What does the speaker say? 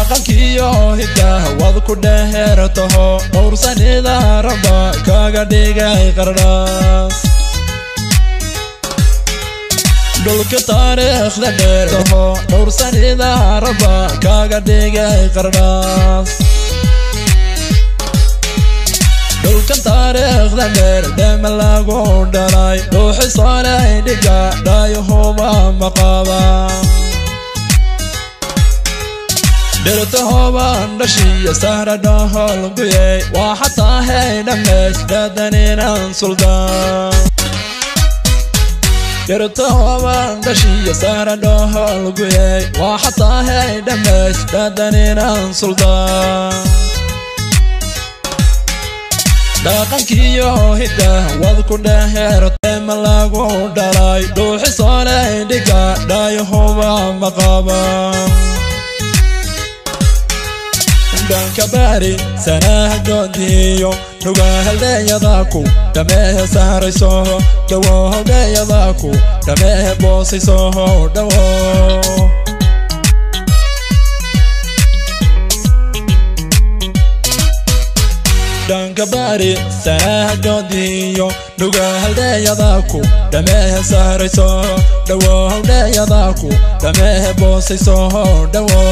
dhaqankiyo hidaha waad ku dheertaho dhowr sanida raba kaga dhigay qardhaas dhulka taariikhda dheertaho dhowr sanida raba kaga dhigay qardhaas dhulka taariikhda dheer dema lagu dhalay ruuxi soolay dhiga dhaayahuba maqaba dhirtahoban dhashiya sahra dhahol guyay waa xataa hay dhammays dhadaninan suldaan dhirtahoban dhashiya sahra dhahol guyay waa xataa hay dhammays dhadaninan suldaan dhaqankiyo hidaha waad ku dheertay ma lagu dhalay ruuxi soolay dhiga dhaayahuba maqaba dhanka bari sanaha goodiyo nugaahaldheeyadaku dhamehe sahrayso dhawo haldheeyadaku dhamehe boosayso dhawo dhanka bari sanaha goodiyo nugaahaldheeyadaku dhamehe sahrayso dhawo haldheeyadaku dhamehe boosayso dhawo